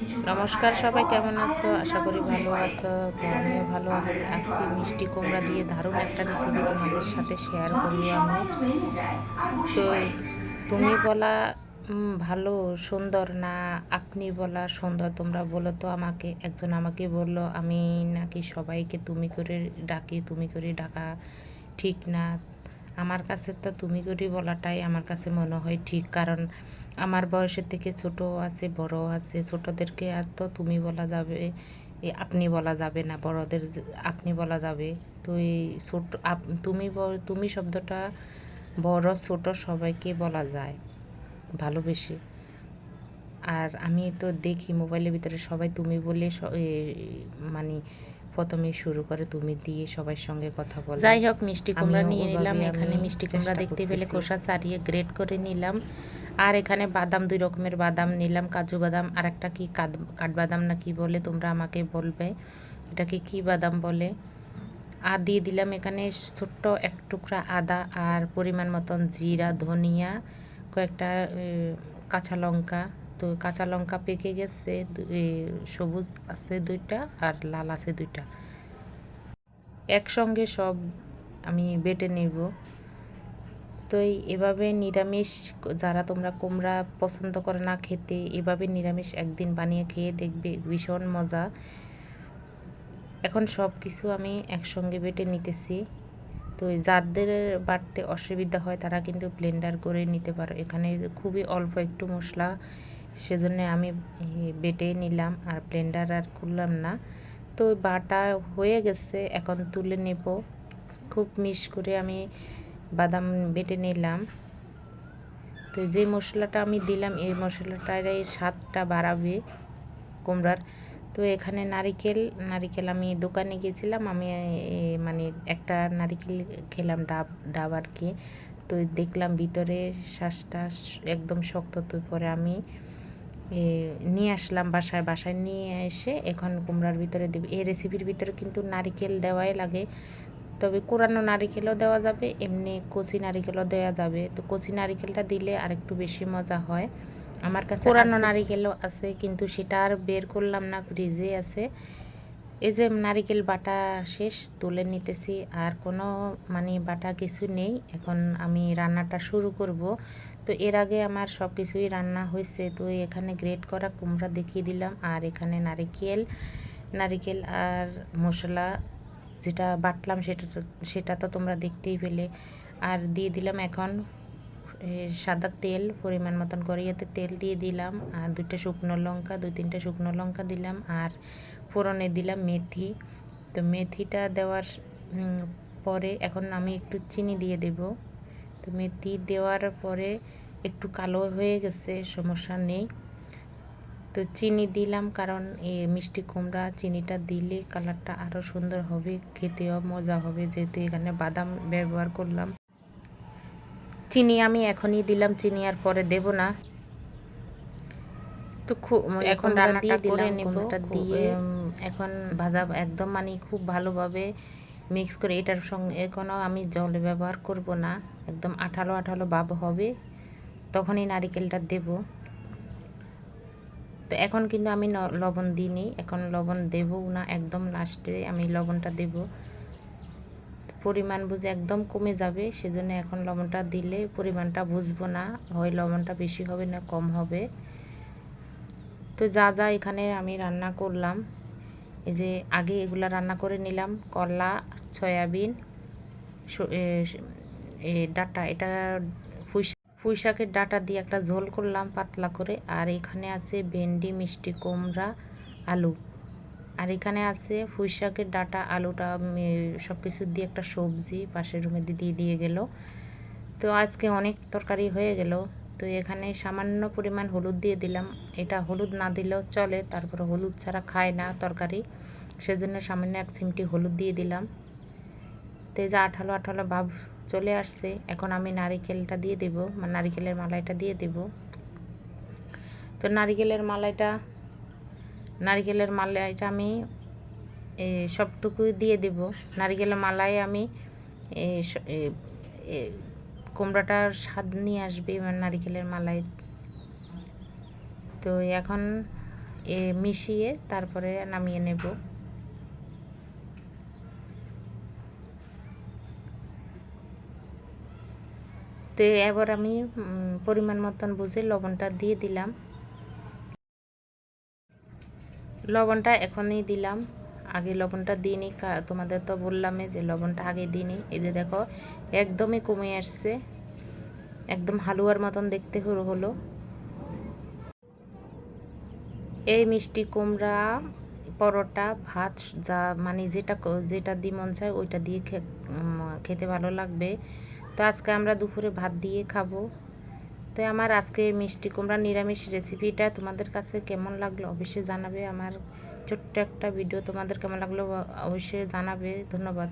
নমস্কার, সবাই কেমন আছো? আশা করি ভালো আছো। তো আমিও ভালো আছি। আজকে মিষ্টি কুমড়া দিয়ে দারুণ একটা রেসিপি তোমাদের সাথে শেয়ার করব আমি। তো তুমি বলা ভালো সুন্দর না আপনি বলা সুন্দর, তোমরা বলো তো আমাকে। একজন আমাকে বলল আমি নাকি সবাইকে তুমি করে ডাকি, তুমি করে ডাকা ঠিক না। আমার কাছে তো তুমি করে বলাটাই আমার কাছে মনে হয় ঠিক, কারণ আমার বয়সের থেকে ছোট আছে, বড় আছে। ছোটদেরকে আর তো তুমি বলা যাবে, আপনি বলা যাবে না। বড়দের আপনি বলা যাবে। তো এই ছোট তুমি তুমি শব্দটা বড় ছোট সবাইকে বলা যায় ভালোবেসে। আর আমি তো দেখি মোবাইলের ভিতরে সবাই তুমি বলে মানে প্রথমে শুরু করে তুমি দিয়ে সবার সঙ্গে কথা বলে। যাই হোক, মিষ্টি কুমড়া নিয়ে নিলাম। এখানে মিষ্টি কুমড়া দেখতে পেলে খোসা ছাড়িয়ে গ্রেট করে নিলাম। আর এখানে বাদাম, 2 রকমের বাদাম নিলাম, কাজু বাদাম আর একটা কি কাঠবাদাম না কি বলে, তোমরা আমাকে বলবে এটাকে কি বাদাম বলে। আর দিয়ে দিলাম এখানে ছোট্ট এক টুকরা আদা আর পরিমাণ মতন জিরা, ধনিয়া, কয়েকটা কাঁচা লঙ্কা। তো কাঁচা লঙ্কা পেকে গেছে, সবুজ আছে 2টা আর লাল আছে 2টা। একসঙ্গে সব আমি বেটে নেব। তো এভাবে নিরামিষ, যারা তোমরা কুমড়া পছন্দ করে না খেতে, এভাবে নিরামিষ একদিন বানিয়ে খেয়ে দেখবে, ভীষণ মজা। এখন সব কিছু আমি একসঙ্গে বেটে নিতেছি। তো যাদের বাটতে অসুবিধা হয় তারা কিন্তু ব্লেন্ডার করে নিতে পারো। এখানে খুবই অল্প একটু মশলা, সেজন্য আমি বেটে নিলাম আর ব্লেন্ডার আর করলাম না। তো বাটা হয়ে গেছে, এখন তুলে নেব। খুব মিশ করে আমি বাদাম বেটে নিলাম। তো যে মশলাটা আমি দিলাম এই মশলাটার স্বাদটা বাড়াবে কুমড়ার। তো এখানে নারিকেল আমি দোকানে গেছিলাম, আমি মানে একটা নারিকেল খেলাম, ডাব আর কি। তো দেখলাম ভিতরে শ্বাসটা একদম শক্ত। তো পরে আমি নিয়ে আসলাম বাসায় নিয়ে এসে এখন কুমড়ার ভিতরে দেব। এই রেসিপির ভিতরে কিন্তু নারিকেল দেওয়াই লাগে, তবে কোরানো নারিকেলও দেওয়া যাবে, এমনি কচি নারিকেলও দেওয়া যাবে। তো কচি নারিকেলটা দিলে আরেকটু বেশি মজা হয়। আমার কাছে কোরানো নারিকেলও আছে, কিন্তু সেটা আর বের করলাম না, ফ্রিজে আছে। এই যে নারিকেল বাটা শেষ, তুলে নিতেছি। আর কোনো মানে বাটা কিছু নেই। এখন আমি রান্নাটা শুরু করব। তো এর আগে আমার সব কিছুই রান্না হয়েছে। তো এখানে গ্রেট করা কুমড়া দেখিয়ে দিলাম, আর এখানে নারিকেল আর মশলা যেটা বাটলাম সেটা তো তোমরা দেখতেই পেলে। আর দিয়ে দিলাম এখন সাদা তেল, পরিমাণ মতন কড়াইতে তেল দিয়ে দিলাম। আর 2-3টা শুকনো লঙ্কা দিলাম। আর ফোড়নে দিলাম মেথি। তো মেথিটা দেওয়ার পরে এখন আমি একটু চিনি দিয়ে দেব। তো মেথি দেওয়ার পরে একটু কালো হয়ে গেছে, সমস্যা নেই। তো চিনি দিলাম, কারণ এই মিষ্টি কুমড়া চিনিটা দিলে কালারটা আরও সুন্দর হবে, খেতেও মজা হবে, যেহেতু এখানে বাদাম ব্যবহার করলাম। চিনি আমি এখনই দিলাম, চিনি আর পরে দেব না। তো এখন রান্নাটা করে নেব দিয়ে। এখন ভাজা একদম মানে খুব ভালোভাবে মিক্স করে, এটার সঙ্গে কোনো আমি জল ব্যবহার করব না, একদম আঠালো আঠালো ভাব হবে, তখনই নারিকেলটা দেব। তো এখন কিন্তু আমি লবণ দিইনি, এখন লবণ দেবও না, একদম লাস্টে আমি লবণটা দেব। পরিমাণ বুঝে একদম কমে যাবে, সেজন্য এখন লবণটা দিলে পরিমাণটা বুঝবো না, হয় লবণটা বেশি হবে না কম হবে। তো যা যা এখানে আমি রান্না করলাম, এই যে আগে এগুলা রান্না করে নিলাম, কলা, সয়াবিন, ডাঁটা, এটা পুঁই শাকের ডাঁটা দিয়ে একটা ঝোল করলাম পাতলা করে। আর এখানে আছে ভেন্ডি, মিষ্টি কুমড়া, আলু। আর এখানে আছে পুঁই শাকের ডাঁটা, আলুটা সব কিছু দিয়ে একটা সবজি পাশের রুমে দিয়ে গেল। তো আজকে অনেক তরকারি হয়ে গেল। তো এখানে সামান্য পরিমাণ হলুদ দিয়ে দিলাম। এটা হলুদ না দিলেও চলে, তারপরে হলুদ ছাড়া খায় না তরকারি, সেজন্য সামান্য 1 চিমটি হলুদ দিয়ে দিলাম। তো এই যে আঠালো আঠালো ভাব চলে আসছে, এখন আমি নারিকেলটা দিয়ে দেব, মানে নারিকেলের মালাইটা দিয়ে দেব। তো নারিকেলের মালাইটা আমি সবটুকু দিয়ে দেব। নারিকেলের মালাই আমি কুমড়াটার স্বাদ নিয়ে আসবে, মানে নারিকেলের মালাই। তো এখন মিশিয়ে তারপরে নামিয়ে নেব। তো এবার আমি পরিমাণ মতন বুঝে লবণটা দিয়ে দিলাম। লবণটা এখনই দিলাম, আগে লবণটা দিইনি, তোমাদের তো বললামই যে লবণটা আগে দিইনি। এই যে দেখো একদমই কমে আসছে, একদম হালুয়ার মতন দেখতে হলো। এই মিষ্টি কুমড়া পরোটা, ভাত, যা মানে যেটা দিয়ে মন চায় ওইটা দিয়ে খেতে ভালো লাগবে। তো আজকে আমরা দুপুরে ভাত দিয়ে খাবো। তো আমার আজকে মিষ্টি কুমড়া নিরামিষ রেসিপিটা তোমাদের কাছে কেমন লাগলো অবশ্যই জানাবে। আমার ছোট্ট একটা ভিডিও তোমাদের কেমন লাগলো অবশ্যই জানাবে। ধন্যবাদ।